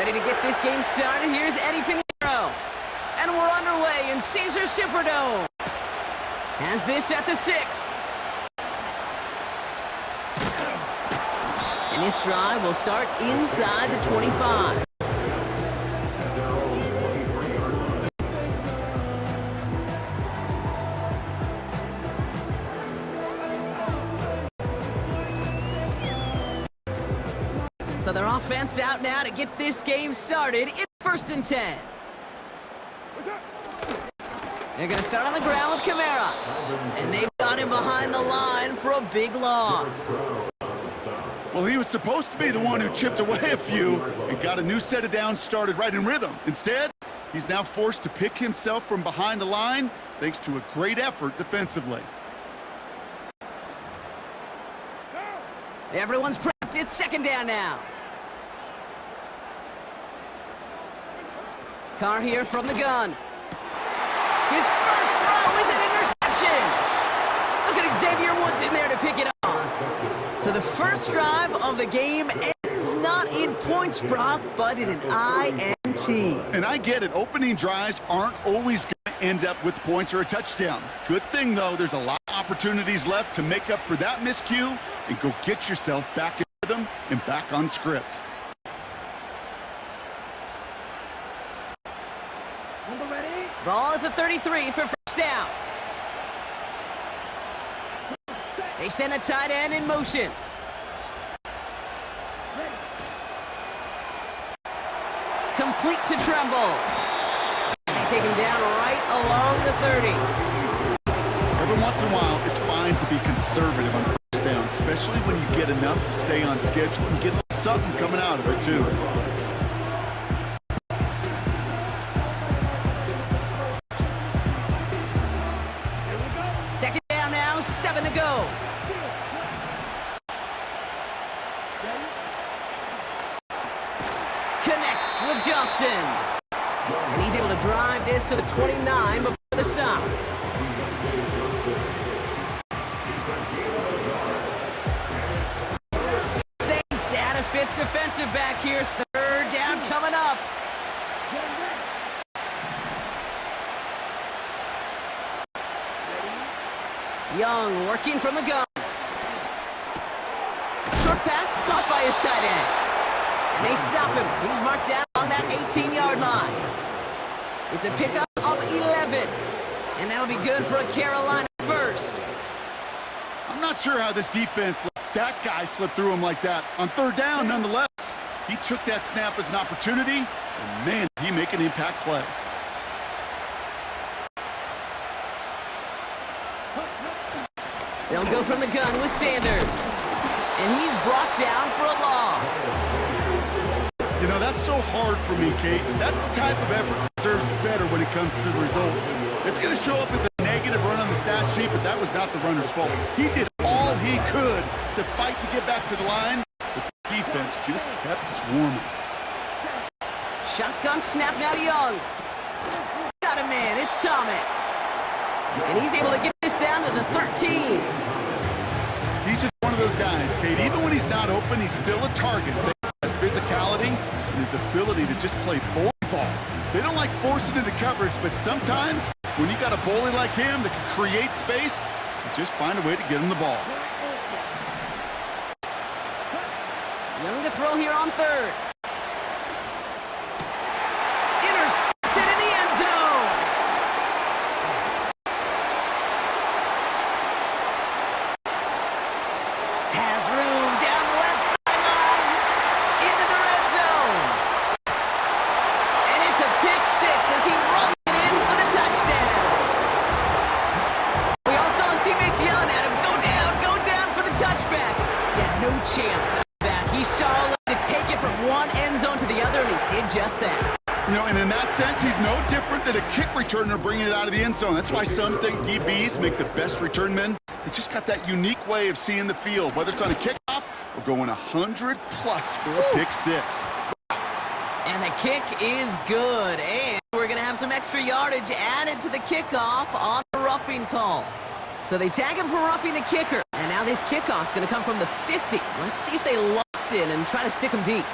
ready to get this game started. Here's Eddie Pinheiro. And we're underway in Caesar Superdome. Has this at the 6. And this drive will start inside the 25. So their offense out now to get this game started. It's 1st and 10. They're going to start on the ground with Kamara. And they've got him behind the line for a big loss. Well, he was supposed to be the one who chipped away a few and got a new set of downs started right in rhythm. Instead, he's now forced to pick himself from behind the line thanks to a great effort defensively. Everyone's prepped. It's 2nd down now. Carr here from the gun. His first throw is an interception. Look at Xavier Woods in there to pick it off. So the first drive of the game ends not in points, Brock, but in an INT. And I get it. Opening drives aren't always going to end up with points or a touchdown. Good thing, though, there's a lot of opportunities left to make up for that miscue and go get yourself back in rhythm and back on script. Ball at the 33 for 1st down. They send a tight end in motion. Complete to Tremble. And they take him down right along the 30. Every once in a while, it's fine to be conservative on 1st down, especially when you get enough to stay on schedule and get a little something coming out of it, too. Now 7 to go. Connects with Johnson. And he's able to drive this to the 29 before the stop. Saints add a 5th defensive back here. 3rd down coming up. Young working from the gun. Short pass caught by his tight end. And they stop him. He's marked down on that 18-yard line. It's a pickup of 11. And that'll be good for a Carolina first. I'm not sure how this defense let that guy slip through him like that. On 3rd down, nonetheless, he took that snap as an opportunity. And man, he make an impact play. They'll go from the gun with Sanders. And he's brought down for a loss. You know, that's so hard for me, Kate. That's the type of effort that deserves better when it comes to the results. It's going to show up as a negative run on the stat sheet, but that was not the runner's fault. He did all he could to fight to get back to the line, but the defense just kept swarming. Shotgun snap now to Young. Got a man, it's Thomas. And he's able to get this down to the 13. He's just one of those guys, Kate. Even when he's not open, he's still a target. Thanks to that physicality and his ability to just play bully ball. They don't like forcing into coverage, but sometimes when you got a bully like him that can create space, you just find a way to get him the ball. Young to throw here on 3rd. Intercepted in the end zone. Has room down the left sideline into the red zone. And it's a pick 6 as he runs it in for the touchdown. We all saw his teammates yelling at him, go down for the touchback. He had no chance of that. He saw to take it from one end zone to the other, and he did just that. You know, and in that sense, he's no different than a kick returner bringing it out of the end zone. That's why some think DBs make the best return men. They just got that unique way of seeing the field, whether it's on a kickoff or going 100+ for a pick 6. And the kick is good, and we're going to have some extra yardage added to the kickoff on the roughing call. So they tag him for roughing the kicker, and now this kickoff's going to come from the 50. Let's see if they locked in and try to stick him deep.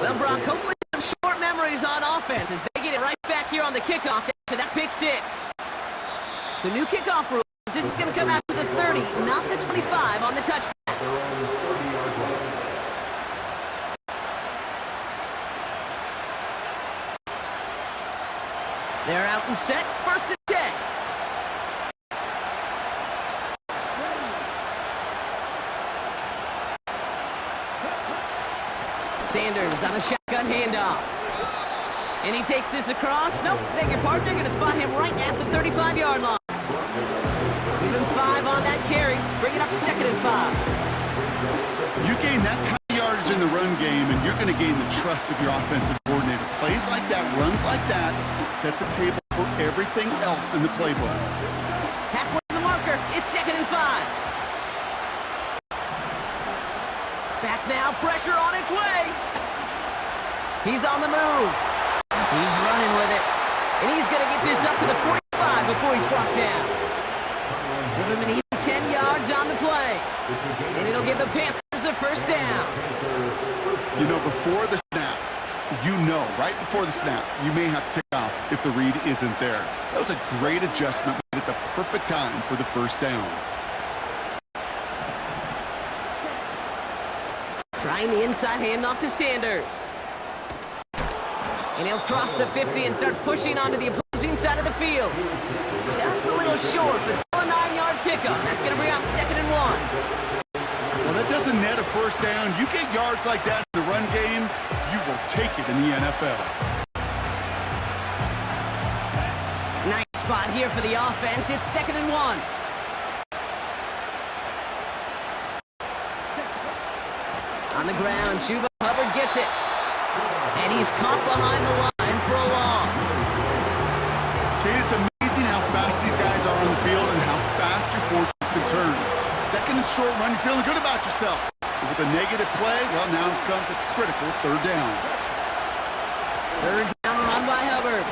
Well, Brock, hopefully some short memories on offense as they get it right back here on the kickoff after that pick six. So new kickoff rules. This is going to come out to the 30, not the 25 on the touchback. They're out and set, first and 10. Sanders on a shotgun handoff. And he takes this across. Nope, beg your pardon, they're going to spot him right at the 35-yard line. Give him 5 on that carry. Bring it up second and 5. You gain that kind of yardage in the run game, and you're going to gain the trust of your offensive coordinator. Plays like that, runs like that, set the table for everything else in the playbook. Halfway to the marker, it's second and 5. Back now, pressure on its way. He's on the move. He's running with it. And he's going to get this up to the 45 before he's brought down. Give him an even 10 yards on the play. And it'll give the Panthers a first down. You know, before the snap, right before the snap, you may have to take off if the read isn't there. That was a great adjustment at the perfect time for the first down. Trying the inside handoff to Sanders. And he'll cross the 50 and start pushing onto the opposing side of the field. Just a little short, but still a 9-yard pickup. That's going to bring up second and 1. Well, that doesn't net a first down. You get yards like that in the run game, you will take it in the NFL. Nice spot here for the offense. It's second and 1. On the ground, Chuba Hubbard gets it. And he's caught behind the line for a loss. Kate, it's amazing how fast these guys are on the field and how fast your fortunes can turn. Second and short run, you're feeling good about yourself. But with a negative play, well, now comes a critical third down. Third down run by Hubbard.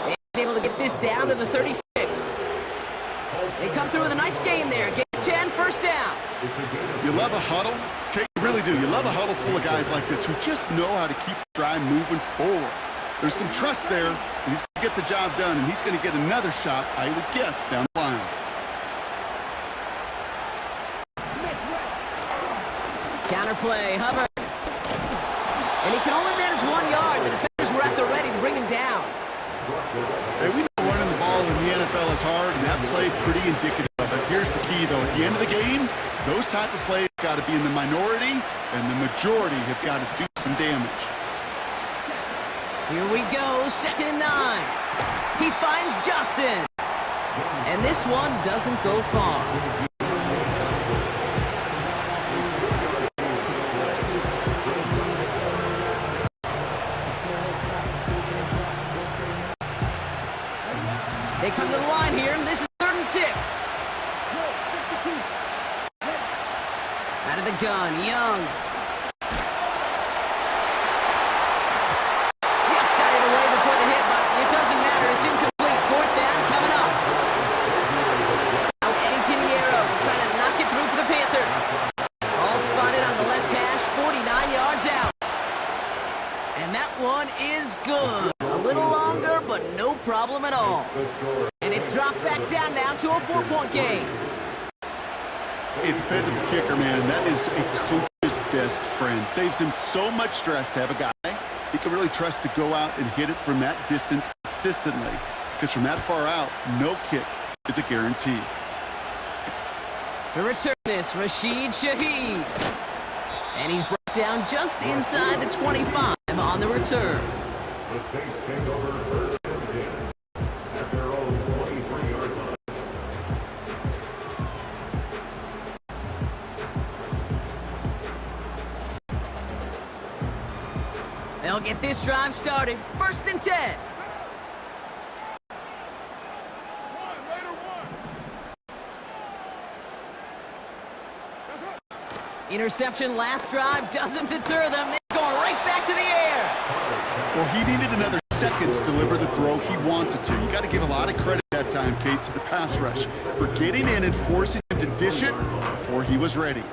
And he's able to get this down to the 36. They come through with a nice gain there. Gain 10, first down. You love a huddle? Okay, you really do. You love a huddle full of guys like this who just know how to keep the drive moving forward. There's some trust there, and he's going to get the job done, and he's going to get another shot, I would guess, down the line. Counterplay, Hubbard. And he can only manage 1 yard. The defenders were at the ready to bring him down. Hey, we know running the ball in the NFL is hard, and that play pretty indicative of it. Here's the key, though. At the end of the game, those type of plays got to be in the minority, and the majority have got to do some damage. Here we go, second and 9. He finds Johnson. And this one doesn't go far. They come to the line here, and this is 3rd and 6. Out of the gun, Young. Just got it away before the hit, but it doesn't matter. It's incomplete. 4th down coming up. Now Eddie Pinheiro trying to knock it through for the Panthers. All spotted on the left hash, 49 yards out. And that one is good. A little longer, but no problem at all. And it's dropped back down now to a 4-point game. A dependable kicker, man, that is a coach's best friend. Saves him so much stress to have a guy he can really trust to go out and hit it from that distance consistently. Because from that far out, no kick is a guarantee. To return this, Rashid Shaheed. And he's brought down just inside the 25 on the return. The Saints take over first and 10 at their own 23-yard line. They'll get this drive started. 1st and 10. Interception last drive doesn't deter them. They're going right back to the air. Well, he needed another second to deliver the throw he wanted to. You got to give a lot of credit that time, Kate, to the pass rush for getting in and forcing him to to dish it before he was ready.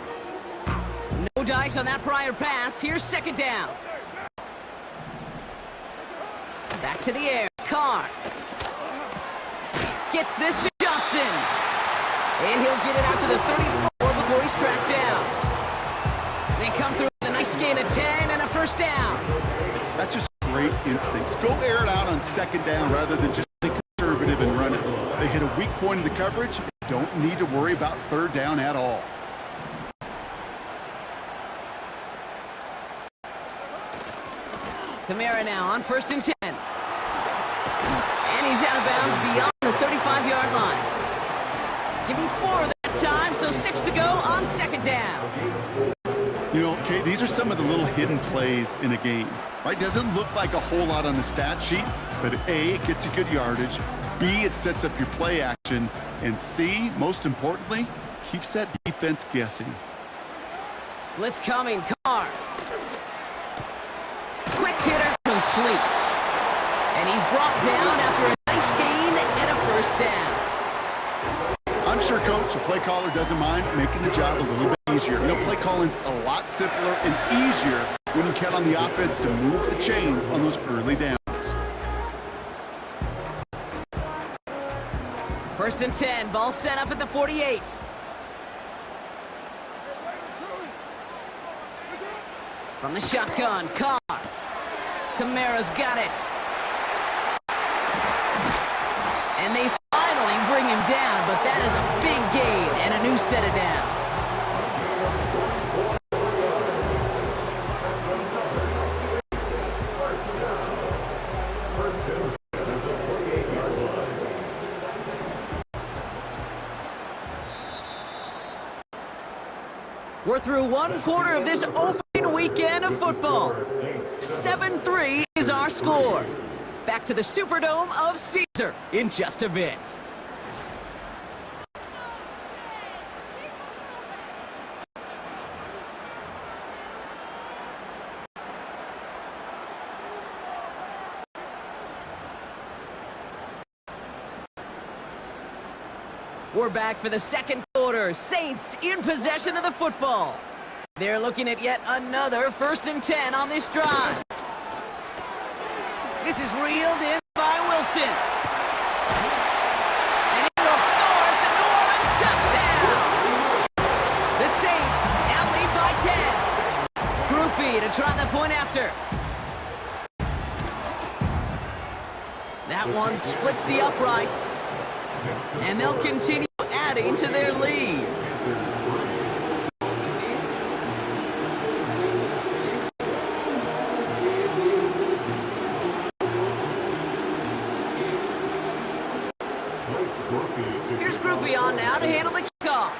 No dice on that prior pass. Here's second down. Back to the air. Carr gets this to Johnson. And he'll get it out to the 34 before he's tracked down. They come through with a nice gain of 10 and a first down. That's just great instincts. Go air it out on second down rather than just be conservative and run it. They hit a weak point in the coverage. Don't need to worry about third down at all. Kamara now on 1st and 10. And he's out of bounds beyond the 35-yard line. Give him 4 that time, so 6 to go on second down. You know, Kate, these are some of the little hidden plays in a game. Right? Doesn't look like a whole lot on the stat sheet, but A, it gets you good yardage. B, it sets up your play action. And C, most importantly, keeps that defense guessing. Blitz coming. Carr. Quick hitter complete. And he's brought down after a nice gain and a first down. I'm sure, Coach, the play caller doesn't mind making the job a little bit easier. You know, play calling's a lot simpler and easier when you count on the offense to move the chains on those early downs. 1st and 10. Ball set up at the 48. From the shotgun, Carr. Kamara's got it. And they finally bring him down, but that is a big gain and a new set of downs. We're through one quarter of this opening weekend of football. 7-3 is our score. Back to the Superdome of Caesar in just a bit. We're back for the second quarter. Saints in possession of the football. They're looking at yet another 1st and 10 on this drive. This is reeled in by Wilson. And he will score. It's a New Orleans touchdown. The Saints now lead by 10. Groupie to try the point after. That one splits the uprights. And they'll continue adding to their lead. Here's Groupie on now to handle the kickoff.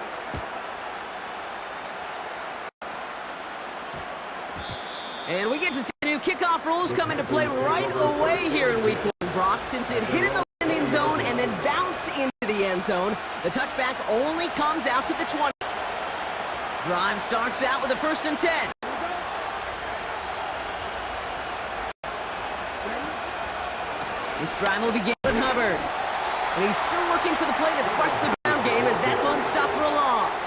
And we get to see new kickoff rules come into play right away here in Week 1, Brock, since it hit in the landing zone and then bounced into the end zone. The touchback only comes out to the 20. Drive starts out with a 1st and 10. This drive will begin with Hubbard. And he's still looking for the play that sparks the ground game as that one stopped for a loss.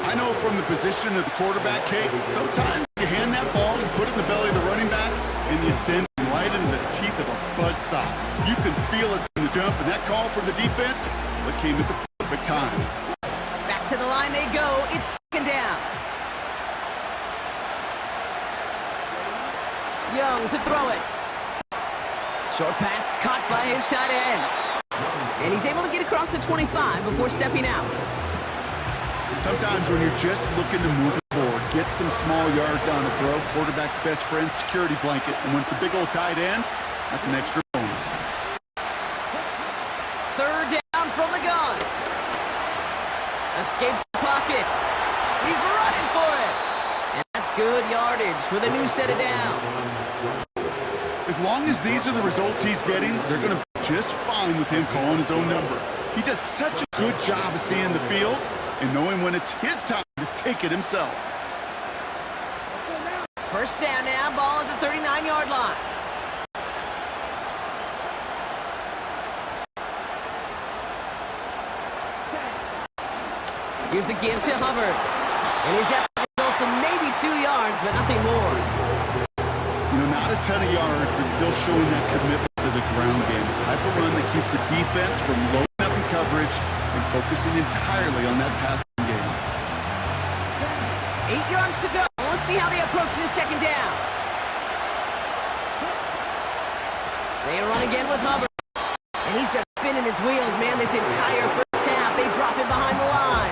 I know from the position of the quarterback, Kate, sometimes you hand that ball, you put it in the belly of the running back, and you send it right into the teeth of a buzzsaw. You can feel it from the jump, and that call from the defense, it came at the perfect time. Back to the line they go. It's second down. Young to throw it. Short pass caught by his tight end. And he's able to get across the 25 before stepping out. Sometimes when you're just looking to move it forward, get some small yards on the throw, quarterback's best friend, security blanket. And when it's a big old tight end, that's an extra bonus. 3rd down from the gun. Escapes the pocket. He's running for it. And that's good yardage with a new set of downs. As long as these are the results he's getting, they're going to be just fine with him calling his own number. He does such a good job of seeing the field and knowing when it's his time to take it himself. 1st down now, ball at the 39-yard line. Here's a give to Hubbard. And his effort results in maybe 2 yards, but nothing more. You know, not a ton of yards, but still showing that commitment to the ground game. The type of run that keeps the defense from loading up in coverage and focusing entirely on that passing game. 8 yards to go. Let's see how they approach this second down. They run again with Hubbard. And he's just spinning his wheels, man, this entire first half. They drop it behind the line.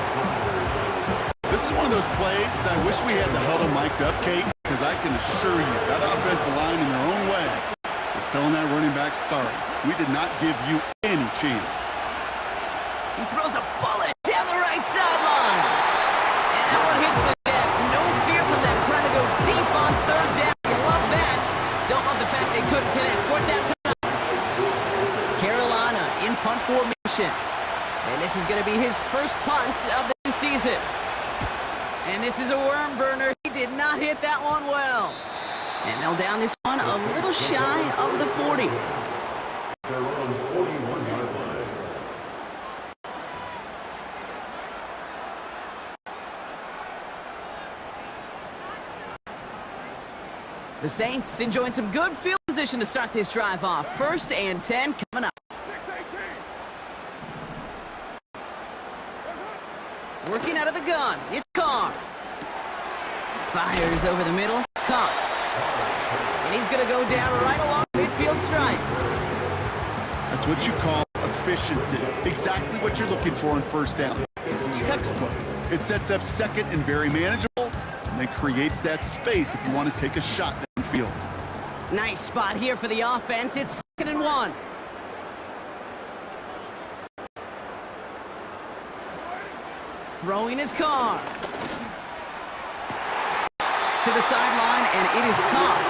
This is one of those plays that I wish we had the huddle mic'd up, Kate, because I can assure you that offensive line in their own way is telling that running back, sorry, we did not give you any chance. He throws a bullet down the right sideline. And that one hits the deck. No fear from them trying to go deep on third down. You love that. Don't love the fact they couldn't connect. Fourth down. Carolina in punt formation. And this is going to be his first punt of the new season. And this is a worm burner. He did not hit that one well. And they'll down this one a little shy of the 40. They're on the 41-yard line. The Saints enjoying some good field position to start this drive off. 1st and 10 coming up. Working out of the gun, it's Carr. Fires over the middle, caught. And he's going to go down right along midfield stripe. That's what you call efficiency. Exactly what you're looking for in first down. Textbook. It sets up second and very manageable, and then creates that space if you want to take a shot downfield. Nice spot here for the offense. It's 2nd and 1. Throwing his car. To the sideline, and it is caught.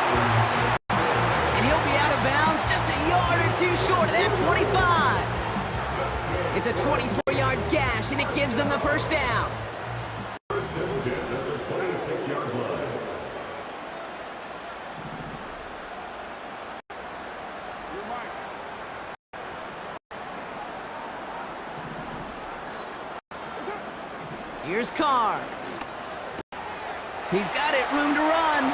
And he'll be out of bounds just a yard or 2 short of that 25. It's a 24-yard gash, and it gives them the first down. First and 10 at the 26-yard line. Here's Carr. He's got it, room to run.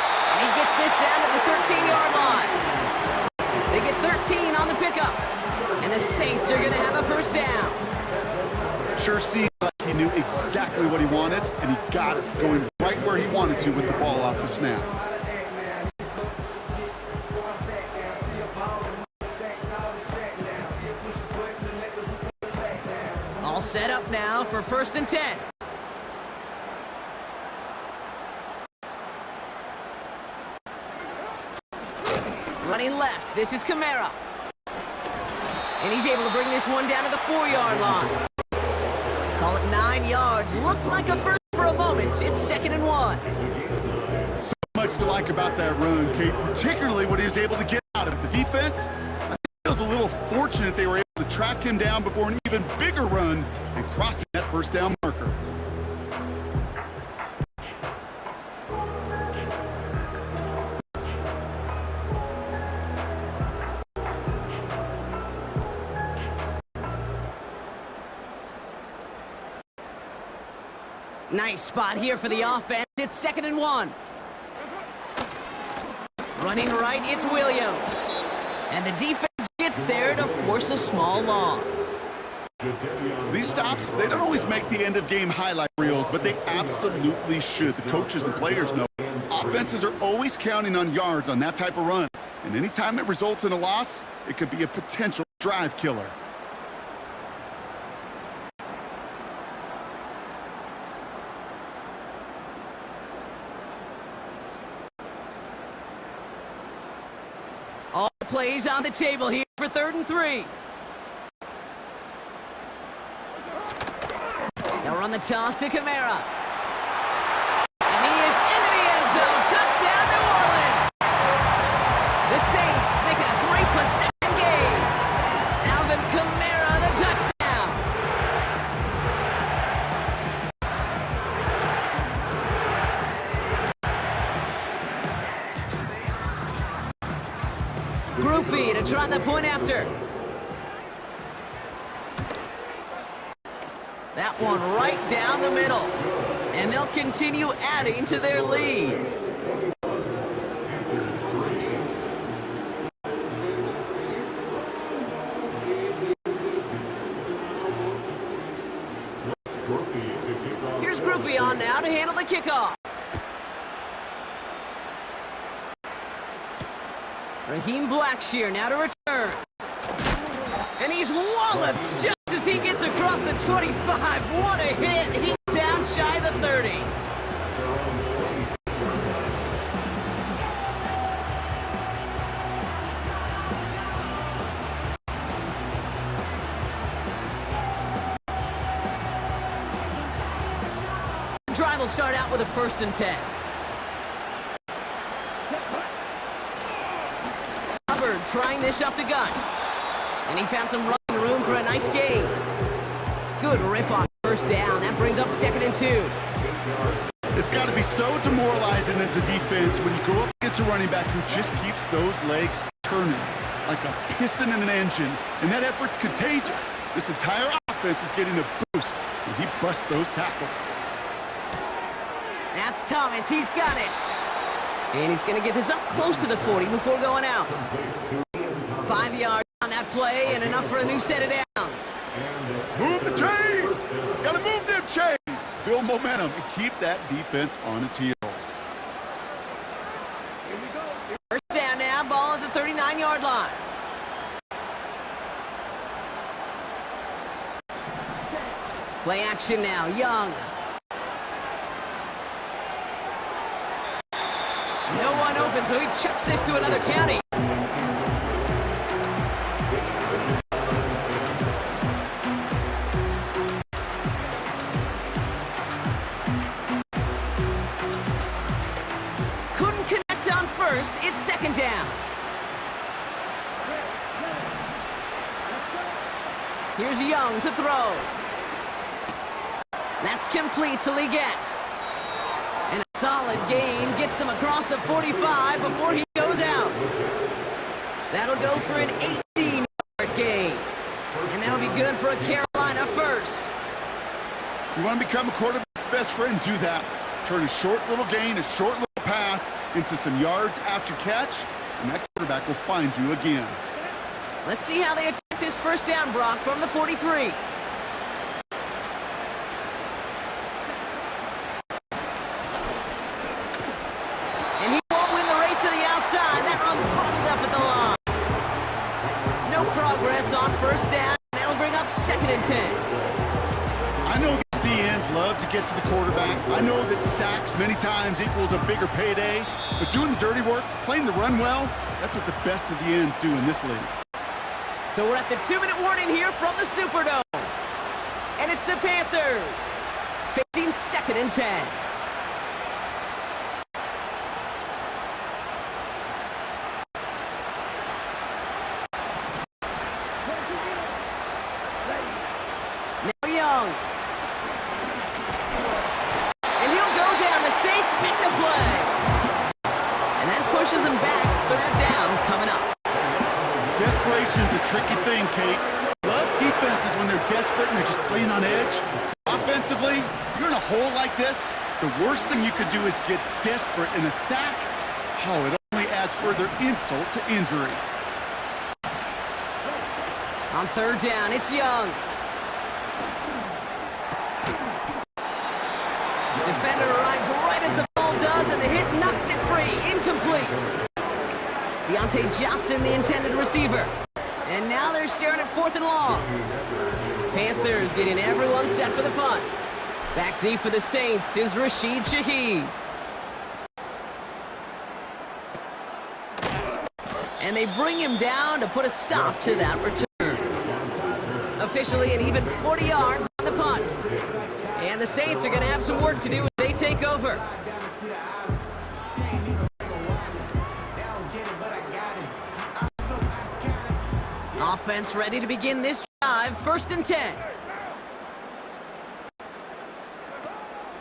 And he gets this down at the 13-yard line. They get 13 on the pickup. And the Saints are going to have a first down. Sure seems like he knew exactly what he wanted, and he got it going right where he wanted to with the ball off the snap. All set up now for 1st and 10. Running left, this is Kamara. And he's able to bring this one down to the 4-yard line. Call it 9 yards. Looked like a first for a moment. It's 2nd and 1. So much to like about that run, Kate, particularly what he was able to get out of it. The defense, I think it was a little fortunate they were able to track him down before an even bigger run and crossing that first down marker. Nice spot here for the offense. It's 2nd and 1. Running right, it's Williams. And the defense gets there to force a small loss. These stops, they don't always make the end-of-game highlight reels, but they absolutely should. The coaches and players know offenses are always counting on yards on that type of run. And anytime it results in a loss, it could be a potential drive killer. All plays on the table here for 3rd and 3. They'll run the toss to Kamara. And he is into the end zone. Touchdown, New Orleans! The Saints make it a 3-possession game. Alvin Kamara, the touchdown. Groupie to try the point after. That one right down the middle. And they'll continue adding to their lead. Here's Groupie on now to handle the kickoff. Raheem Blackshear now to return. And he's walloped just as he gets across the 25. What a hit. He's down shy of the 30. The drive will start out with a 1st and 10. Trying this up the gut. And he found some running room for a nice gain. Good rip on 1st down. That brings up 2nd and 2. It's got to be so demoralizing as a defense when you go up against a running back who just keeps those legs turning like a piston in an engine. And that effort's contagious. This entire offense is getting a boost when he busts those tackles. That's Thomas. He's got it. And he's going to get this up close to the 40 before going out. 5 yards on that play and enough for a new set of downs. Move the chains! Gotta move them chains! Build momentum and keep that defense on its heels. 1st down now, ball at the 39-yard line. Play action now, Young. No one open, so he chucks this to another county. Couldn't connect on 1st, it's 2nd down. Here's Young to throw. That's complete to Leggett. And a solid gain gets them across the 45 before he goes out. That'll go for an 18-yard gain. And that'll be good for a Carolina 1st. You want to become a quarterback's best friend? Do that. Turn a short little gain, a short little pass into some yards after catch, and that quarterback will find you again. Let's see how they attack this 1st down, Brock, from the 43. And he won't win the race to the outside. That run's bottled up at the line. No progress on 1st down. That'll bring up 2nd and 10. I know these DNs love to get to the quarterback. I know that sacks many times equals a bigger payday, but doing the dirty work, playing the run well, that's what the best of the ends do in this league. So we're at the 2-minute warning here from the Superdome. And it's the Panthers facing 2nd and 10. Now Young. And he'll go down. The Saints make the play. And that pushes him back. 3rd down coming up. Desperation's a tricky thing, Kate. Love defenses when they're desperate and they're just playing on edge. Offensively, you're in a hole like this, the worst thing you could do is get desperate in a sack. Oh, it only adds further insult to injury. On 3rd down, it's Young. Defender arrives right as the ball does, and the hit knocks it free. Incomplete. Deontay Johnson, the intended receiver. And now they're staring at 4th and long. Panthers getting everyone set for the punt. Back deep for the Saints is Rashid Shaheed. And they bring him down to put a stop to that return. Officially an even 40 yards on the punt. And the Saints are going to have some work to do as they take over. Offense ready to begin this drive. 1st and 10.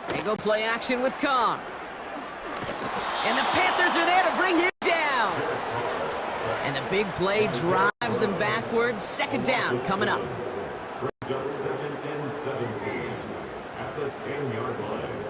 They go play action with Carr. And the Panthers are there to bring him down. And the big play drives them backwards. 2nd down coming up. 2nd and 17. 10-yard line.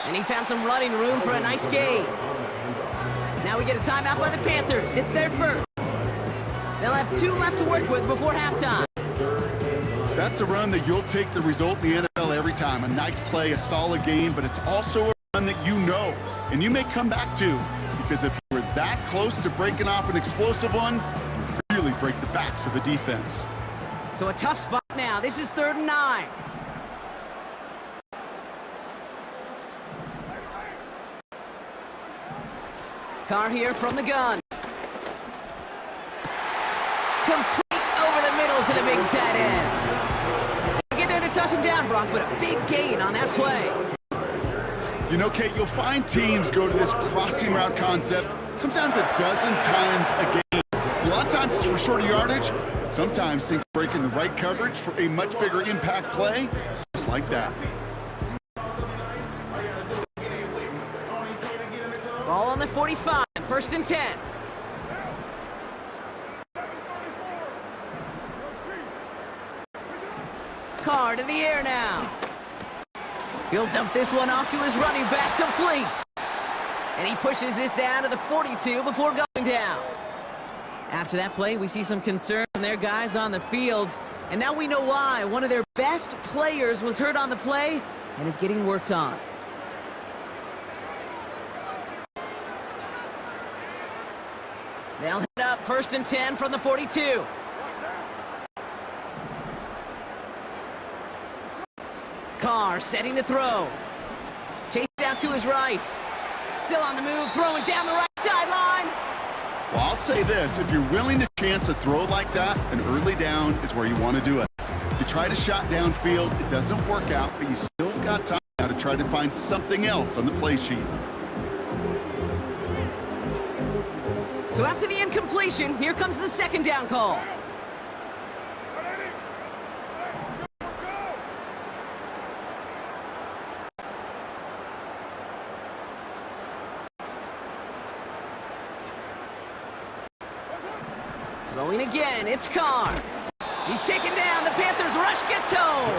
And he found some running room for a nice gain. Now we get a timeout by the Panthers. It's their first. They'll have 2 left to work with before halftime. That's a run that you'll take the result in the NFL every time. A nice play, a solid game, but it's also a run that you know, and you may come back to, because if you were that close to breaking off an explosive one, you really break the backs of a defense. So a tough spot now. This is 3rd and 9. Carr here from the gun. Complete over the middle to the big tight end. Get there to touch him down, Brock, but a big gain on that play. You know, Kate, you'll find teams go to this crossing route concept sometimes a dozen times a game. A lot of times it's for shorter yardage, but sometimes think breaking the right coverage for a much bigger impact play, just like that. Ball on the 45, 1st and 10. Carr to the air now. He'll dump this one off to his running back, complete. And he pushes this down to the 42 before going down. After that play, we see some concern from their guys on the field. And now we know why. One of their best players was hurt on the play and is getting worked on. They'll head up 1st and 10 from the 42. Carr setting to throw. Chased out to his right. Still on the move, throwing down the right sideline. Well, I'll say this, if you're willing to chance a throw like that, an early down is where you want to do it. You try to shot downfield, it doesn't work out, but you still have got time now to try to find something else on the play sheet. So after the incompletion, here comes the 2nd down call. Throwing again, it's Carr. He's taken down, the Panthers rush gets home.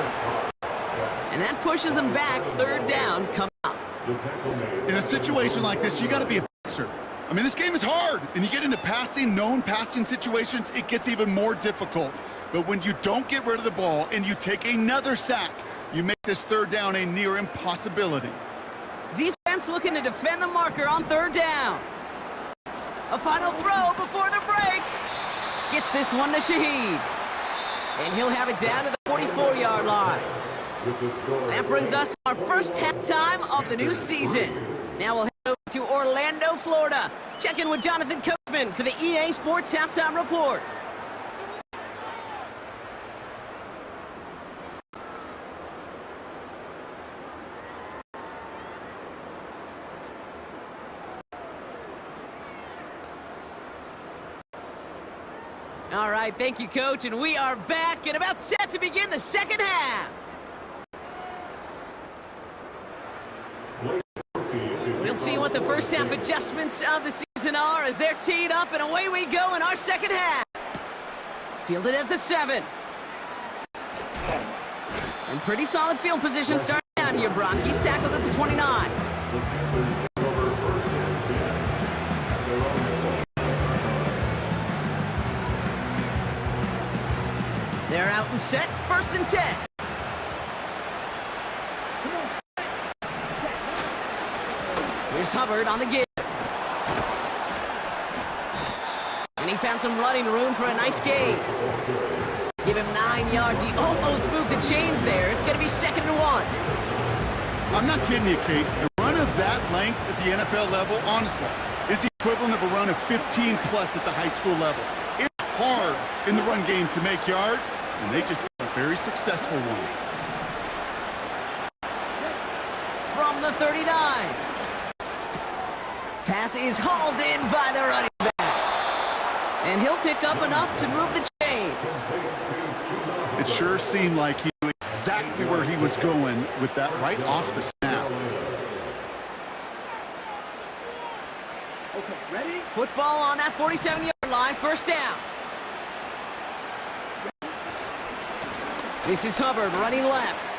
And that pushes them back, 3rd down, come out. In a situation like this, you got to be a fixer. I mean, this game is hard, and you get into known passing situations, it gets even more difficult. But when you don't get rid of the ball and you take another sack, you make this 3rd down a near impossibility. Defense looking to defend the marker on 3rd down. A final throw before the break. Gets this one to Shaheed. And he'll have it down to the 44-yard line. That brings us to our first halftime of the new season. Now we'll head over to Orlando, Florida. Check in with Jonathan Coachman for the EA Sports Halftime Report. All right, thank you, Coach, and we are back and about set to begin the 2nd half. We'll see what the first half adjustments of the season are as they're teed up, and away we go in our 2nd half. Fielded at the 7. And pretty solid field position starting out here, Brock. He's tackled at the 29. They're out and set, 1st and 10. Here's Hubbard on the give. And he found some running room for a nice gain. Give him 9 yards. He almost moved the chains there. It's going to be 2nd and 1. I'm not kidding you, Kate. A run of that length at the NFL level, honestly, is the equivalent of a run of 15-plus at the high school level. It's hard in the run game to make yards, and they just got a very successful one. From the 39. Pass is hauled in by the running back. And he'll pick up enough to move the chains. It sure seemed like he knew exactly where he was going with that right off the snap. Okay, ready? Football on that 47-yard line, first down. This is Hubbard running left.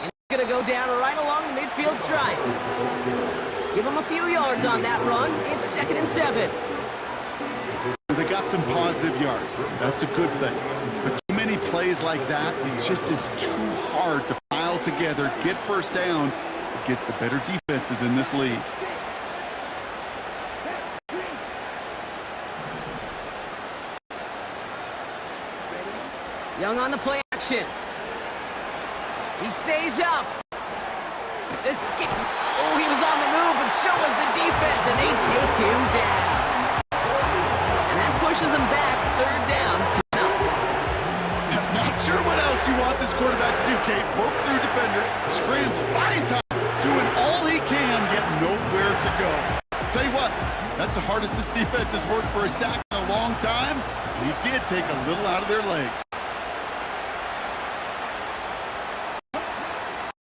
And he's going to go down right along the midfield stripe. Give him a few yards on that run. It's 2nd and 7. They got some positive yards. That's a good thing. But too many plays like that, it just is too hard to pile together, get first downs against the better defenses in this league. Young on the play action. He stays up. The skip. Oh, he was on the move, but so was the defense, and they take him down. And that pushes him back. 3rd down coming up. Not sure what else you want this quarterback to do, Kate. Poke through defenders, scramble, buying time, doing all he can, yet nowhere to go. Tell you what, that's the hardest this defense has worked for a sack in a long time. And he did take a little out of their legs.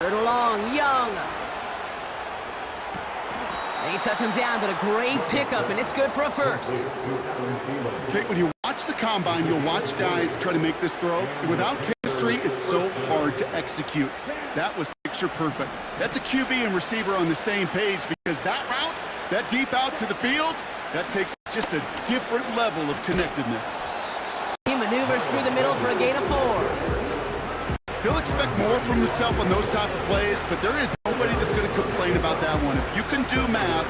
3rd and long, Young. They touch him down, but a great pickup, and it's good for a first. Kate, when you watch the combine, you'll watch guys try to make this throw. And without chemistry, it's so hard to execute. That was picture perfect. That's a QB and receiver on the same page, because that route, that deep out to the field, that takes just a different level of connectedness. He maneuvers through the middle for a gain of 4. He'll expect more from himself on those type of plays, but there is nobody that's going to complain about that one. If you can do math,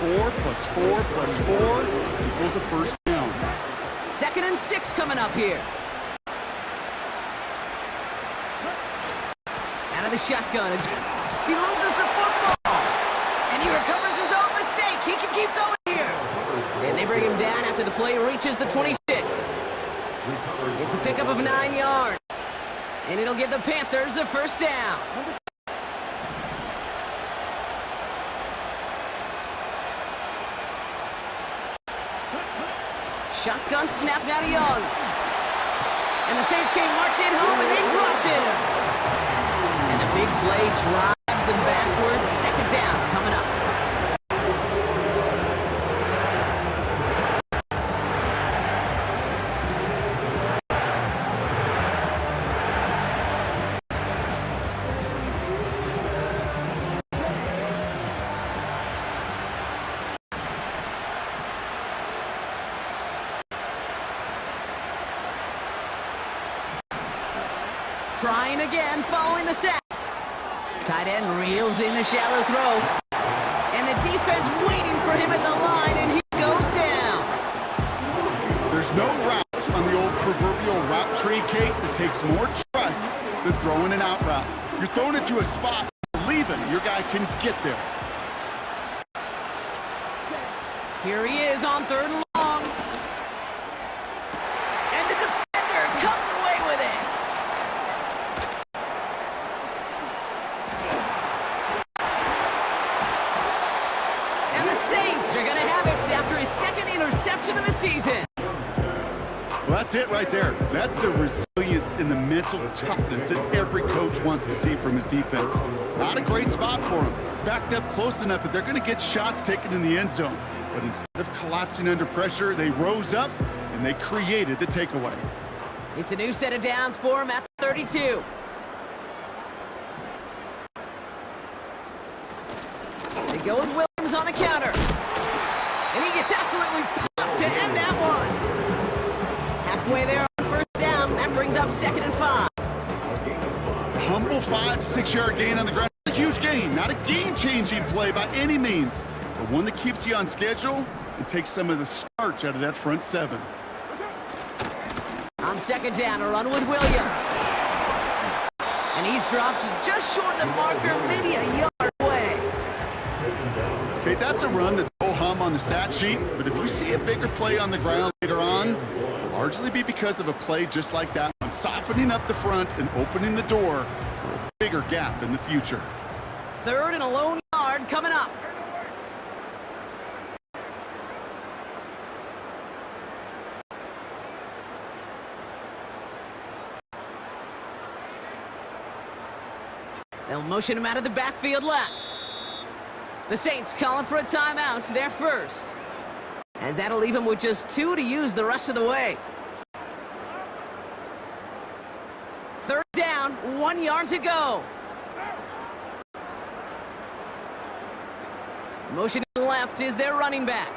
4 plus 4 plus 4 equals a first down. 2nd and 6 coming up here. Out of the shotgun. He loses the football. And he recovers his own mistake. He can keep going here. And they bring him down after the play reaches the 26. It's a pickup of 9 yards. And it'll give the Panthers a first down. Shotgun snap now to Young. And the Saints came marching home, and they dropped him. And the big play drives them backwards. 2nd down coming up. Trying again, following the sack. Tight end reels in the shallow throw. And the defense waiting for him at the line, and he goes down. There's no route on the old proverbial route tree, Kate, that takes more trust than throwing an out route. You're throwing it to a spot, believing your guy can get there. Here he is on 3rd and long. And the defender comes away with it. And the Saints are going to have it after his 2nd interception of the season. Well, that's it right there. That's the resilience and the mental toughness that every coach wants to see from his defense. Not a great spot for him. Backed up close enough that they're going to get shots taken in the end zone. But instead of collapsing under pressure, they rose up and they created the takeaway. It's a new set of downs for him at the 32. They go with Williams on the counter. And he gets absolutely popped to end that one. Halfway there on 1st down, that brings up 2nd and 5. Humble 5 to 6 yard gain on the ground. A huge gain, not a game-changing play by any means, but one that keeps you on schedule and takes some of the starch out of that front 7. On 2nd down, a run with Williams. And he's dropped just short of the marker, maybe a yard away. Okay, that's a run that's ho-hum on the stat sheet, but if you see a bigger play on the ground later on, it'll largely be because of a play just like that one, softening up the front and opening the door for a bigger gap in the future. 3rd and a lone yard coming up. They'll motion him out of the backfield left. The Saints calling for a timeout, their first. As that'll leave him with just 2 to use the rest of the way. Third down, 1 yard to go. Motion left is their running back.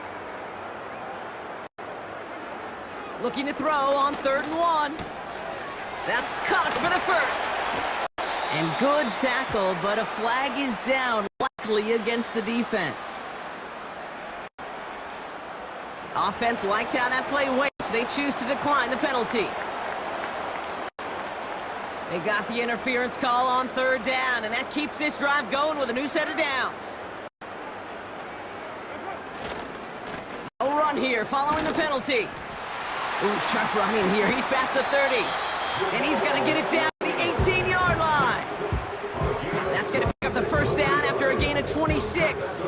Looking to throw on 3rd and 1. That's caught for the first. And good tackle, but a flag is down, likely against the defense. Offense liked how that play went. They choose to decline the penalty. They got the interference call on 3rd down, and that keeps this drive going with a new set of downs. A run here following the penalty. Ooh, sharp running here. He's past the 30. And he's going to get it down to the 18-yard line. That's going to pick up the first down after a gain of 26.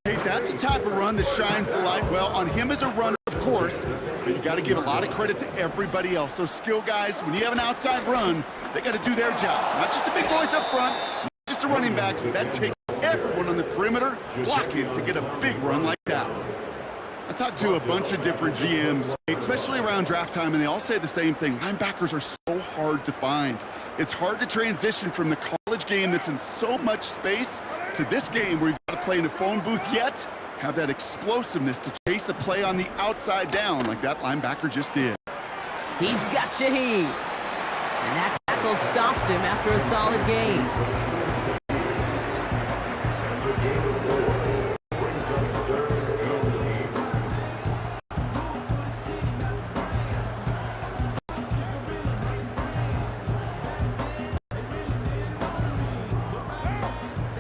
Hey, that's the type of run that shines the light well on him as a runner, of course, but you got to give a lot of credit to everybody else. Those skill guys, when you have an outside run, they got to do their job. Not just the big boys up front, not just the running backs. That takes everyone on the perimeter blocking to get a big run like that. I talked to a bunch of different GMs, especially around draft time, and they all say the same thing. Linebackers are so hard to find. It's hard to transition from the college game that's in so much space to this game where you've got to play in a phone booth, yet have that explosiveness to chase a play on the outside down like that linebacker just did. He's got Shaheed. And that tackle stops him after a solid gain.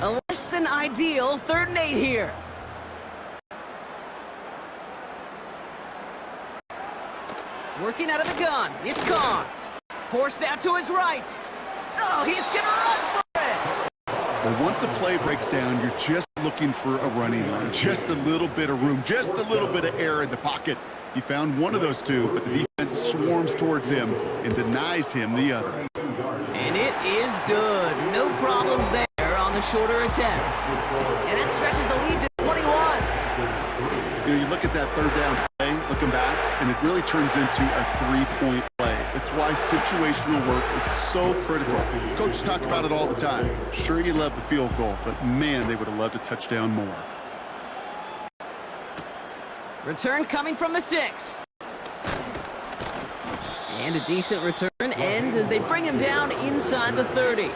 A less than ideal 3rd and 8 here. Working out of the gun, it's Carr. Forced out to his right. Oh, he's gonna run for it! Well, once a play breaks down, you're just looking for a running line. Just a little bit of room, just a little bit of air in the pocket. He found one of those two, but the defense swarms towards him and denies him the other. And it is good. No problems there on the shorter attempt. And that stretches the lead to 21. You know, you look at that 3rd down play, looking back, and it really turns into a 3-point play. It's why situational work is so critical. Coaches talk about it all the time. Sure, you love the field goal, but man, they would have loved a touchdown more. Return coming from the 6. And a decent return ends as they bring him down inside the 30.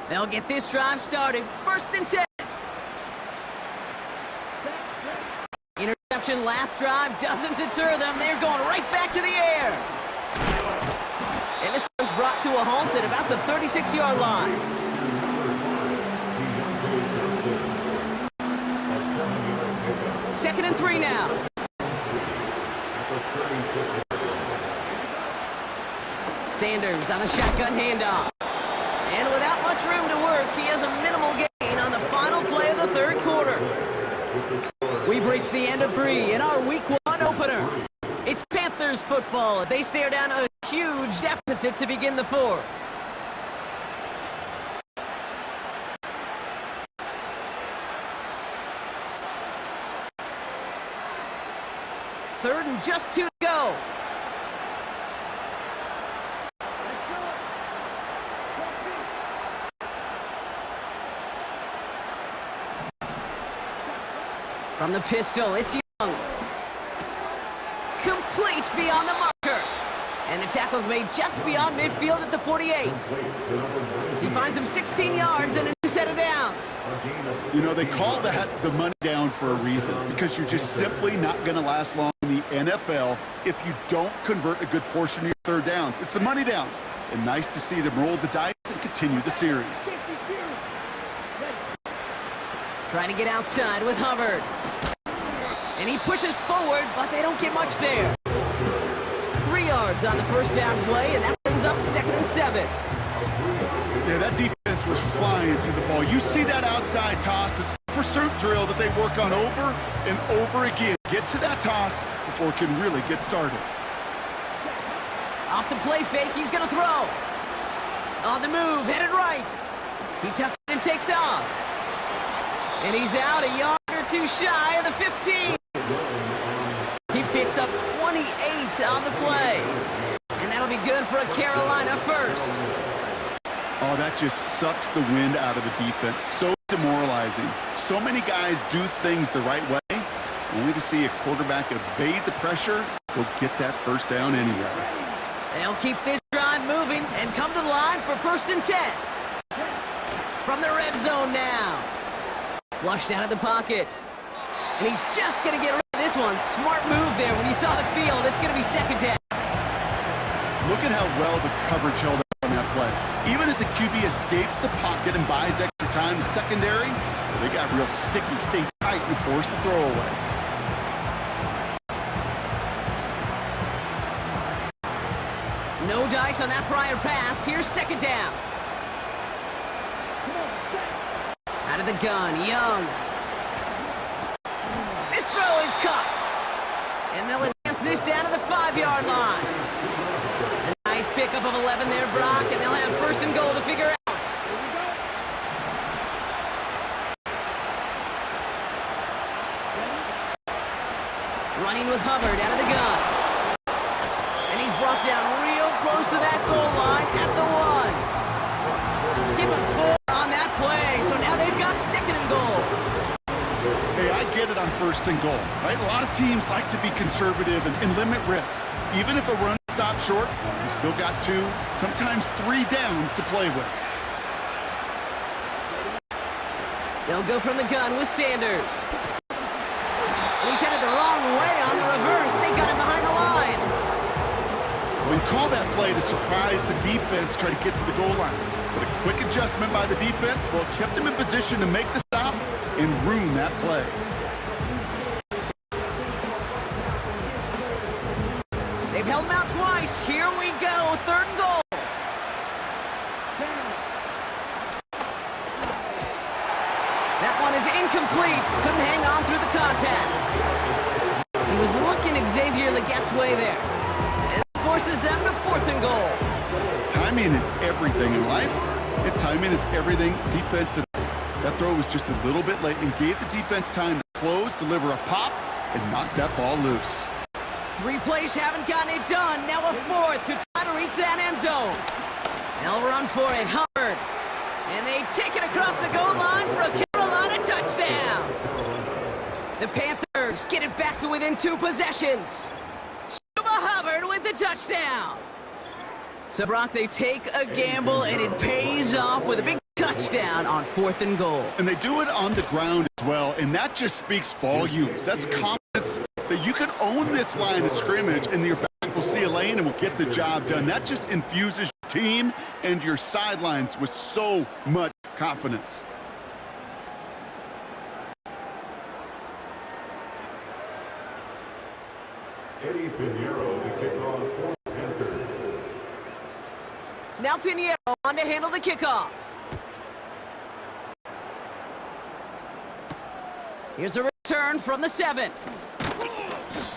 They'll get this drive started. 1st and 10. Interception last drive doesn't deter them. They're going right back to the air. And this one's brought to a halt at about the 36-yard line. Second and 3 now. Sanders on the shotgun handoff. And without much room to work, he has a minimal gain on the final play of the 3rd quarter. We've reached the end of 3 in our Week 1 opener. It's Panthers football as they stare down a huge deficit to begin the 4th. 3rd and just 2 to go. From the pistol, it's Young. Complete beyond the marker. And the tackle's made just beyond midfield at the 48. He finds him 16 yards and a new set of downs. You know, they call that the money down for a reason, because you're just simply not going to last long in the NFL if you don't convert a good portion of your 3rd downs. It's the money down. And nice to see them roll the dice and continue the series. Trying to get outside with Hubbard. And he pushes forward, but they don't get much there. 3 yards on the 1st down play, and that brings up 2nd and 7. Yeah, that defense was flying to the ball. You see that outside toss, a pursuit drill that they work on over and over again. Get to that toss before it can really get started. Off the play fake, he's going to throw. On the move, headed right. He tucks it and takes off. And he's out a yard or 2 shy of the 15. He picks up 28 on the play. And that'll be good for a Carolina 1st. Oh, that just sucks the wind out of the defense. So demoralizing. So many guys do things the right way, only to see a quarterback evade the pressure or get that 1st down anyway. They'll keep this drive moving and come to the line for 1st and 10. From the red zone now. Flushed out of the pocket. And he's just going to get rid of this one. Smart move there. When you saw the field, it's going to be 2nd down. Look at how well the coverage held up on that play. Even as the QB escapes the pocket and buys extra time, secondary, they got real sticky, stay tight, and force the throwaway. No dice on that prior pass. Here's 2nd down. Out of the gun, Young. This throw is caught. And they'll advance this down to the 5-yard line. A nice pickup of 11 there, Brock, and they'll have 1st and goal to figure out. Running with Hubbard out of the gun. And he's brought down real close to that goal line at the 1. Give him 4 on that play, so now they've got 2nd and goal. Hey, I get it on 1st and goal, right? A lot of teams like to be conservative and limit risk. Even if a run stops short, you still got 2, sometimes 3 downs to play with. They'll go from the gun with Sanders. And he's headed the wrong way on the reverse. They got him behind the line. We call that play to surprise the defense, try to get to the goal line. But a quick adjustment by the defense, well, kept him in position to make the stop and ruin that play. They've held him out twice. Here we go, 3rd and goal. That one is incomplete. Couldn't hang on through the contact. He was looking Xavier Legette's way there. And it forces them to 4th and goal. Timing is everything in life, and timing is everything defensive. That throw was just a little bit late and gave the defense time to close, deliver a pop, and knock that ball loose. 3 plays haven't gotten it done. Now a 4th to try to reach that end zone. They'll run for it, Hubbard. And they take it across the goal line for a Carolina touchdown. The Panthers get it back to within 2 possessions. Hubbard with the touchdown. So, Brock, they take a gamble, and it pays off with a big touchdown on 4th and goal. And they do it on the ground as well, and that just speaks volumes. That's confidence that you can own this line of scrimmage, and your back will see a lane and will get the job done. That just infuses your team and your sidelines with so much confidence. Eddie Pinheiro to kick off for Panthers. Now Pinheiro on to handle the kickoff. Here's a return from the 7.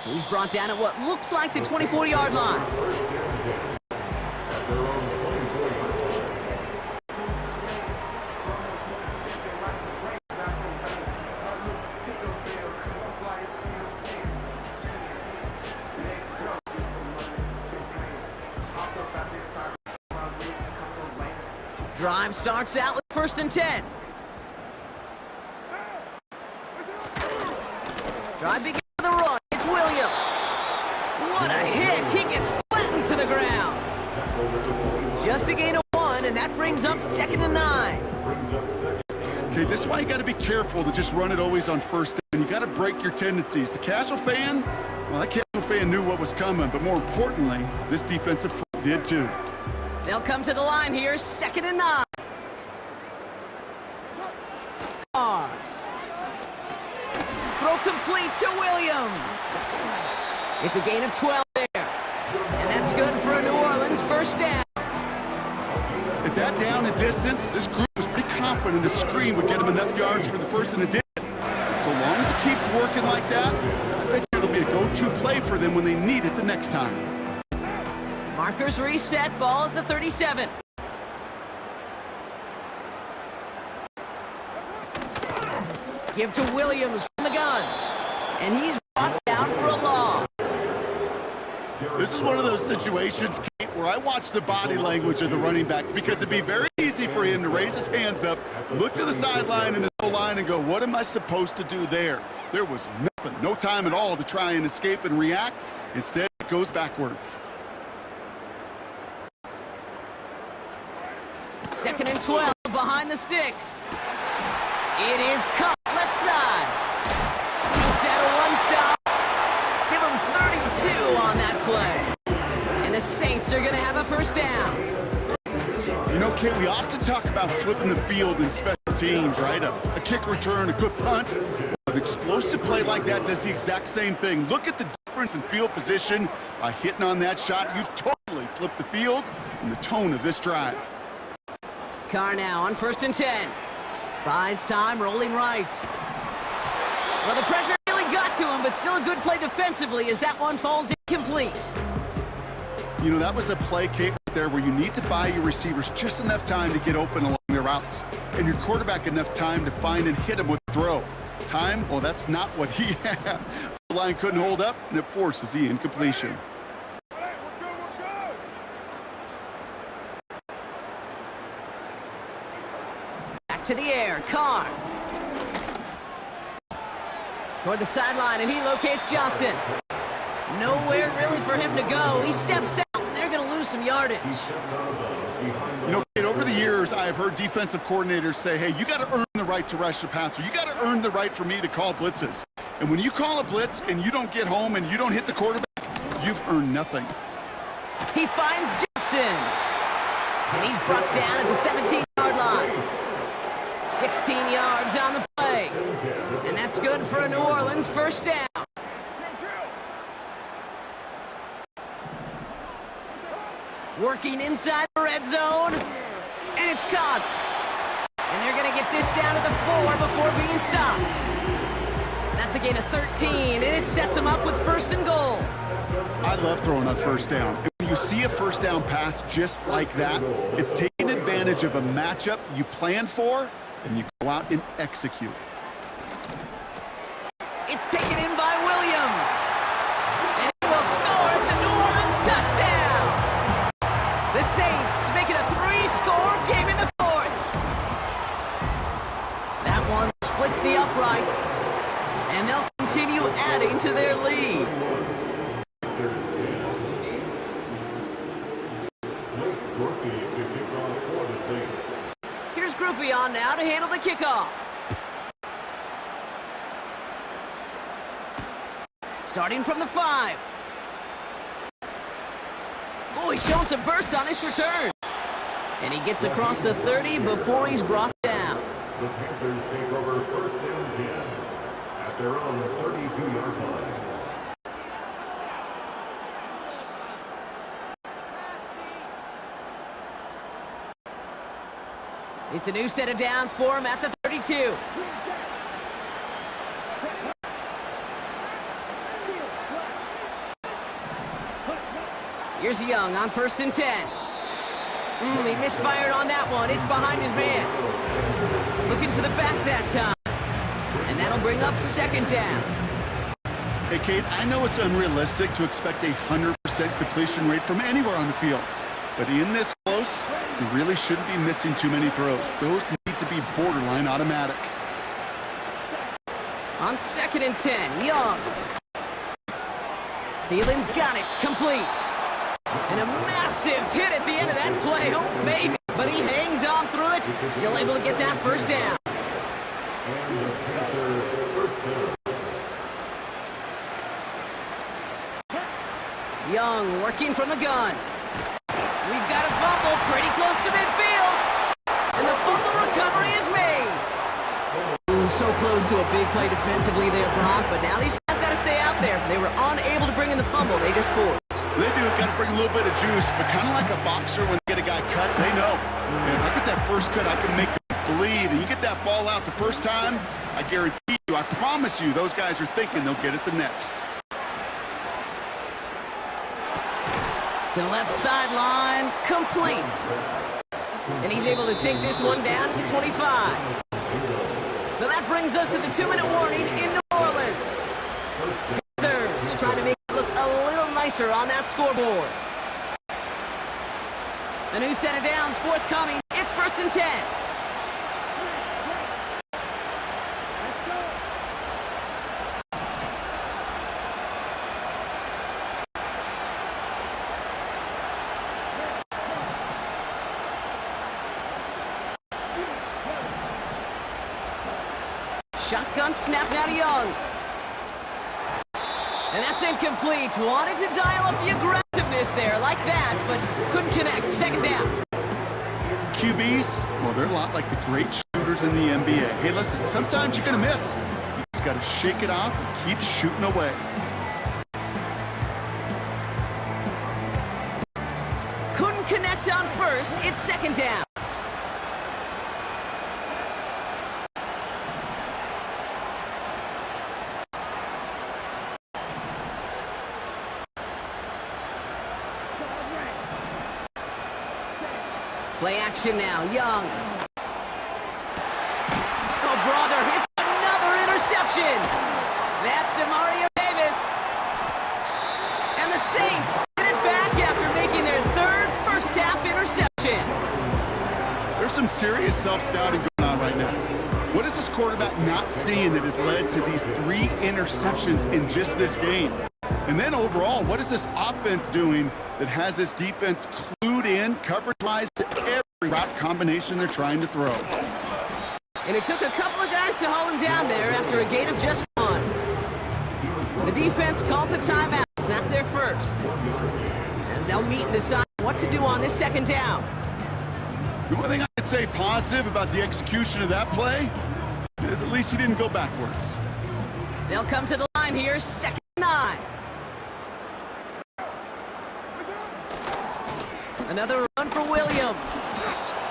He's brought down at what looks like the 24-yard line. Drive starts out with 1st and 10. Drive begins with a run. It's Williams. What a hit. He gets flattened to the ground. Just a gain of 1, and that brings up 2nd and 9. Okay, this is why you got to be careful to just run it always on 1st down. You got to break your tendencies. The casual fan, well, that casual fan knew what was coming, but more importantly, this defensive front did too. They'll come to the line here, 2nd and 9. Carr. Throw complete to Williams. It's a gain of 12 there. And that's good for a New Orleans 1st down. At that down and distance, this group was pretty confident a screen would get them enough yards for the 1st, and it did. And so long as it keeps working like that, I bet you it'll be a go-to play for them when they need it the next time. Markers reset, ball at the 37. Give to Williams from the gun. And he's brought down for a loss. This is one of those situations, Kate, where I watch the body language of the running back, because it'd be very easy for him to raise his hands up, look to the sideline and his line and go, what am I supposed to do there? There was nothing, no time at all to try and escape and react. Instead, it goes backwards. 2nd and 12 behind the sticks. It is caught left side. Takes out a 1-stop. Give him 32 on that play. And the Saints are going to have a 1st down. You know, Kate, we often talk about flipping the field in special teams, right? A kick return, a good punt. An explosive play like that does the exact same thing. Look at the difference in field position. By hitting on that shot, you've totally flipped the field and the tone of this drive. Carr now on 1st and 10. Buys time, rolling right. Well, the pressure really got to him, but still a good play defensively as that one falls incomplete. You know, that was a play, Kate, right there where you need to buy your receivers just enough time to get open along their routes, and your quarterback enough time to find and hit him with a throw. Time, well, that's not what he had. The line couldn't hold up, and it forces the incompletion. To the air, Carr. Toward the sideline, and he locates Johnson. Nowhere really for him to go. He steps out, and they're going to lose some yardage. You know, Kate, over the years, I have heard defensive coordinators say, hey, you got to earn the right to rush the passer. You got to earn the right for me to call blitzes. And when you call a blitz and you don't get home and you don't hit the quarterback, you've earned nothing. He finds Johnson. And he's brought down at the 17-yard line. 16 yards on the play. And that's good for a New Orleans 1st down. Working inside the red zone. And it's caught. And they're going to get this down to the 4 before being stopped. That's a gain of 13, and it sets them up with 1st and goal. I love throwing on 1st down. And when you see a 1st down pass just like that, it's taking advantage of a matchup you planned for, and you go out and execute. It's taken in by Williams. And he will score. It's a New Orleans touchdown. The Saints make it a 3-score game in the 4th. That one splits the uprights. And they'll continue adding to their lead. Here's Groupie on now to handle the kickoff. Starting from the 5. Oh, he's showing some burst on his return. And he gets across the 30 before he's brought down. The Panthers take over 1st and 10 at their own 32-yard line. It's a new set of downs for him at the 32. Here's Young on 1st and 10. He misfired on that one. It's behind his man. Looking for the back that time. And that'll bring up 2nd down. Hey, Kate, I know it's unrealistic to expect a 100% completion rate from anywhere on the field. But in this close, you really shouldn't be missing too many throws. Those need to be borderline automatic. On 2nd and 10, Young. Thielen's got it, complete. And a massive hit at the end of that play. Oh, baby. But he hangs on through it. Still able to get that first down. Young working from the gun. We've got a fumble pretty close to midfield. And the fumble recovery is made. Ooh, so close to a big play defensively there, Brock. But now these guys got to stay out there. They were unable to bring in the fumble. They just forced. They do got to bring a little bit of juice, but kind of like a boxer when they get a guy cut, they know. And if I get that first cut, I can make him bleed. And you get that ball out the first time, I guarantee you, I promise you, those guys are thinking they'll get it the next. To the left sideline, complete. And he's able to take this one down to the 25. So that brings us to the 2-minute warning in New Orleans. Panthers trying to make it look a little nicer on that scoreboard. A new set of downs forthcoming. It's 1st and 10. Shotgun snap now to Young. And that's incomplete. Wanted to dial up the aggressiveness there like that, but couldn't connect. 2nd down. QBs, well, they're a lot like the great shooters in the NBA. Hey, listen, sometimes you're going to miss. You just got to shake it off and keep shooting away. Couldn't connect on 1st. It's 2nd down. Play action now, Young. Oh, brother, it's another interception. That's DeMario Davis. And the Saints get it back after making their 3rd first-half interception. There's some serious self-scouting going on right now. What is this quarterback not seeing that has led to these 3 interceptions in just this game? And then overall, what is this offense doing that has this defense clued in, coverage-wise, to every route combination they're trying to throw? And it took a couple of guys to haul him down there after a gain of just 1. The defense calls a timeout, so that's their first. As they'll meet and decide what to do on this 2nd down. The only thing I could say positive about the execution of that play is at least he didn't go backwards. They'll come to the line here, 2nd and 9. Another run for Williams.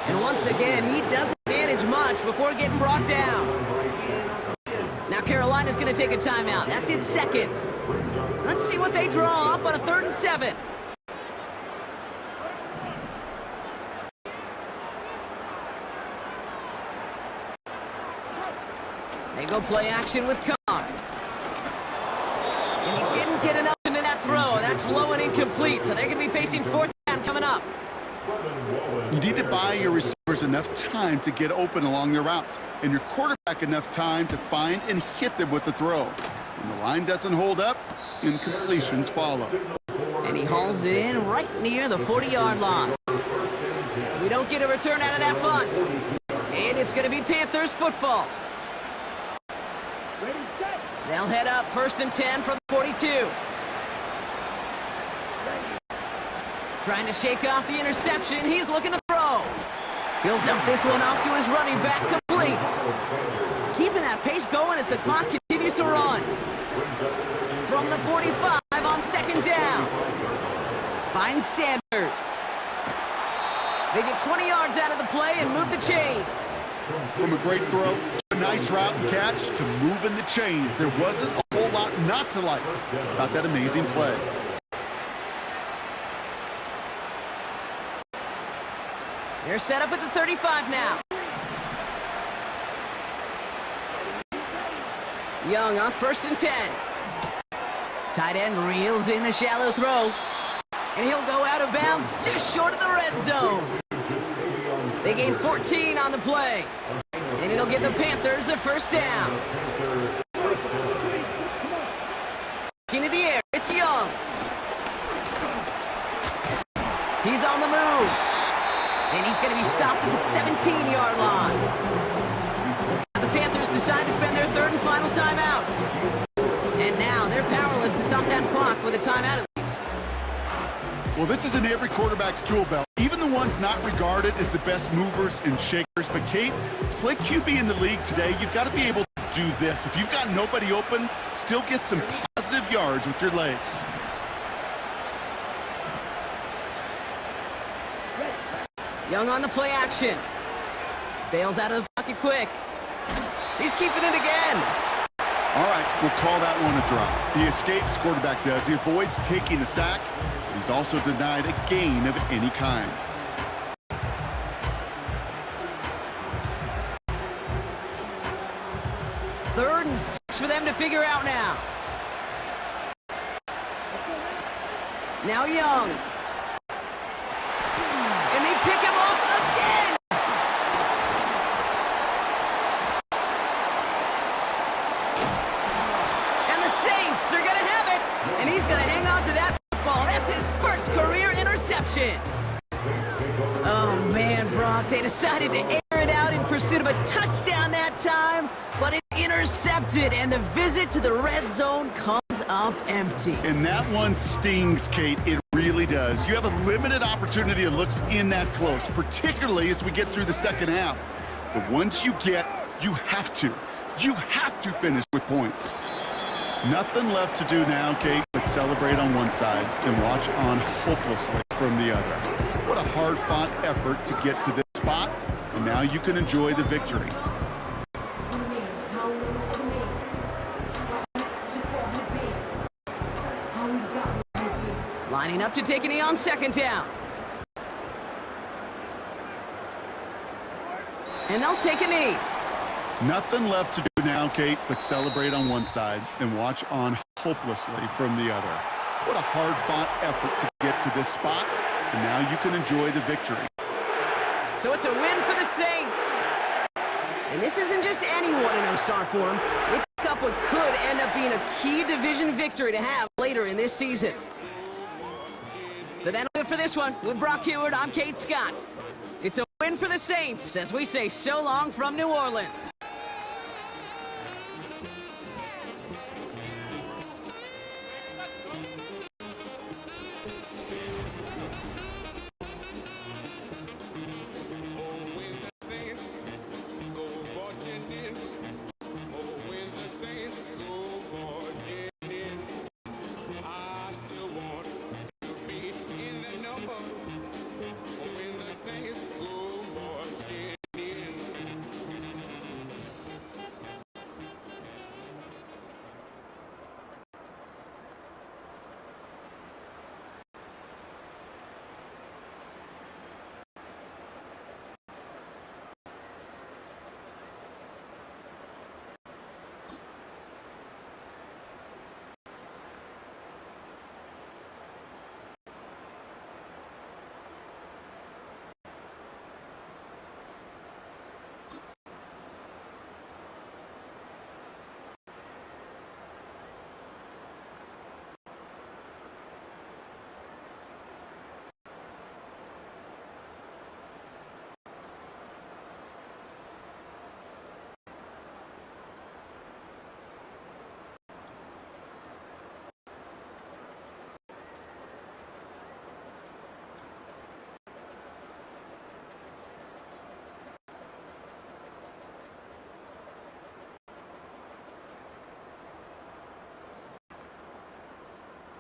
And once again, he doesn't manage much before getting brought down. Now Carolina's going to take a timeout. That's its 2nd. Let's see what they draw up on a 3rd and 7. They go play action with Carr. And he didn't get enough into that throw. That's low and incomplete, so they're going to be facing 4th down coming up. You need to buy your receivers enough time to get open along their route, and your quarterback enough time to find and hit them with the throw. When the line doesn't hold up, incompletions follow. And he hauls it in right near the 40-yard line. We don't get a return out of that punt. And it's going to be Panthers football. They'll head up 1st and 10 from the 42. Trying to shake off the interception. He's looking to throw. He'll dump this one off to his running back, complete. Keeping that pace going as the clock continues to run. From the 45 on 2nd down. Finds Sanders. They get 20 yards out of the play and move the chains. From a great throw, a nice route and catch, to moving the chains. There wasn't a whole lot not to like about that amazing play. They're set up at the 35 now. Young on 1st and 10. Tight end reels in the shallow throw. And he'll go out of bounds just short of the red zone. They gain 14 on the play. And it'll give the Panthers a first down. Into the air, it's Young. He's on the move. And he's going to be stopped at the 17-yard line. The Panthers decide to spend their third and final timeout. And now they're powerless to stop that clock with a timeout at least. Well, this is in every quarterback's tool belt, even the ones not regarded as the best movers and shakers. But, Kate, to play QB in the league today, you've got to be able to do this. If you've got nobody open, still get some positive yards with your legs. Young on the play action. Bails out of the pocket quick. He's keeping it again. All right, we'll call that one a drop. He escapes, quarterback does. He avoids taking the sack, but he's also denied a gain of any kind. Third and 6 for them to figure out now. Now Young. And they pick him off again. And the Saints are going to have it. And he's going to hang on to that football. That's his first career interception. Oh, man, Brock. They decided to air it out in pursuit of a touchdown that time, but it's intercepted, and the visit to the red zone comes up empty. And that one stings, Kate. It really does. You have a limited opportunity that looks in that close, particularly as we get through the second half. But once you get, you have to finish with points. Nothing left to do now, Kate, but celebrate on one side and watch on hopelessly from the other. What a hard-fought effort to get to this spot, and now you can enjoy the victory. Lining up to take a knee on second down. And they'll take a knee. Nothing left to do now, Kate, but celebrate on one side and watch on hopelessly from the other. What a hard-fought effort to get to this spot, and now you can enjoy the victory. So it's a win for the Saints. And this isn't just any 1-0 start for them. They pick up what could end up being a key division victory to have later in this season. So that'll do it for this one. With Brock Heward, I'm Kate Scott. It's a win for the Saints as we say so long from New Orleans.